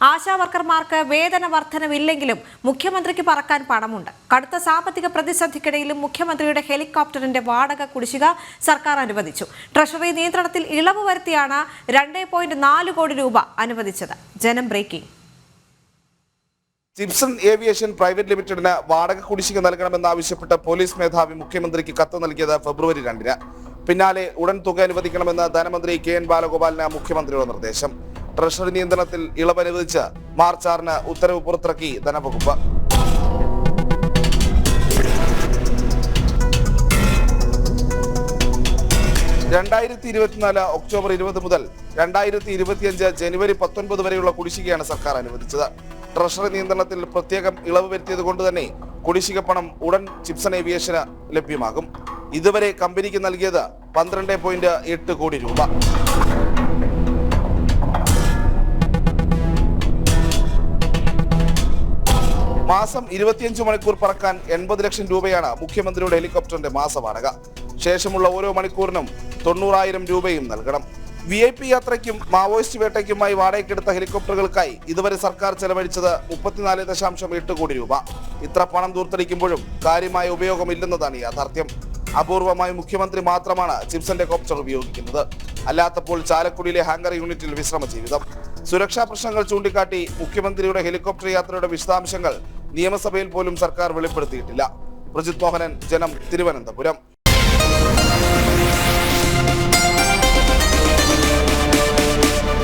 ആശാവർക്കർമാർക്ക് വേതന വർധനവില്ലെങ്കിലും മുഖ്യമന്ത്രിക്ക് പറക്കാൻ പണമുണ്ട്. കടുത്ത സാമ്പത്തിക പ്രതിസന്ധിക്കിടയിലും മുഖ്യമന്ത്രിയുടെ ഹെലികോപ്റ്ററിന്റെ വാടക കുടിശ്ശിക സർക്കാർ അനുവദിച്ചു. ട്രഷറി നിയന്ത്രണത്തിൽ ഇളവ് വരുത്തിയാണ് 2.4 കോടി രൂപ അനുവദിച്ചത്. ജനം ബ്രേക്കിംഗ്. ചിപ്സൺ ഏവിയേഷൻ പ്രൈവറ്റ് ലിമിറ്റഡിന് വാടക കുടിശ്ശിക നൽകണമെന്നാവശ്യപ്പെട്ട് പോലീസ് മേധാവി മുഖ്യമന്ത്രിക്ക് കത്ത് നൽകിയത് ഫെബ്രുവരി 2-ന്. പിന്നാലെ ഉടൻ തുക അനുവദിക്കണമെന്ന് ധനമന്ത്രി KN ബാലഗോപാലിന് മുഖ്യമന്ത്രിയുടെ നിർദ്ദേശം. ട്രഷറി നിയന്ത്രണത്തിൽ ഇളവ് അനുവദിച്ച് മാർച്ച് 6-ന് ഉത്തരവ് പുറത്തിറക്കി ധനവകുപ്പ്. ഒക്ടോബർ 20 മുതൽ 2025 ജനുവരി 19 വരെയുള്ള കുടിശ്ശികയാണ് സർക്കാർ അനുവദിച്ചത്. ട്രഷറി നിയന്ത്രണത്തിൽ പ്രത്യേകം ഇളവ് വരുത്തിയത് കൊണ്ട് തന്നെ കുടിശ്ശിക പണം ഉടൻ ചിപ്സൺ ഏവിയേഷന് ലഭ്യമാകും. ഇതുവരെ കമ്പനിക്ക് നൽകിയത് 12.8 കോടി രൂപ. മാസം 25 മണിക്കൂർ പറക്കാൻ 80 ലക്ഷം രൂപയാണ് മുഖ്യമന്ത്രിയുടെ ഹെലികോപ്റ്ററിന്റെ മാസവാടക. ശേഷമുള്ള ഓരോ മണിക്കൂറിനും 90,000 രൂപയും നൽകണം. VIP യാത്രയ്ക്കും മാവോയിസ്റ്റ് വേട്ടയ്ക്കുമായി വാടകയ്ക്കെടുത്ത ഹെലികോപ്റ്ററുകൾക്കായി ഇതുവരെ സർക്കാർ ചെലവഴിച്ചത് 34.8 കോടി രൂപ. ഇത്ര പണം ദൂർത്തടിക്കുമ്പോഴും കാര്യമായ ഉപയോഗമില്ലെന്നതാണ് യാഥാർത്ഥ്യം. അപൂർവമായി മുഖ്യമന്ത്രി മാത്രമാണ് ചിപ്സന്റെ ഹെലികോപ്റ്റർ ഉപയോഗിക്കുന്നത്. അല്ലാത്തപ്പോൾ ചാലക്കുടിയിലെ ഹാങ്കർ യൂണിറ്റിൽ വിശ്രമ ജീവിതം. സുരക്ഷാ പ്രശ്നങ്ങൾ ചൂണ്ടിക്കാട്ടി മുഖ്യമന്ത്രിയുടെ ഹെലികോപ്റ്റർ യാത്രയുടെ വിശദാംശങ്ങൾ നിയമസഭയിൽ പോലും സർക്കാർ വെളിപ്പെടുത്തിയിട്ടില്ല. പ്രജിത് മോഹനൻ, ജനം, തിരുവനന്തപുരം.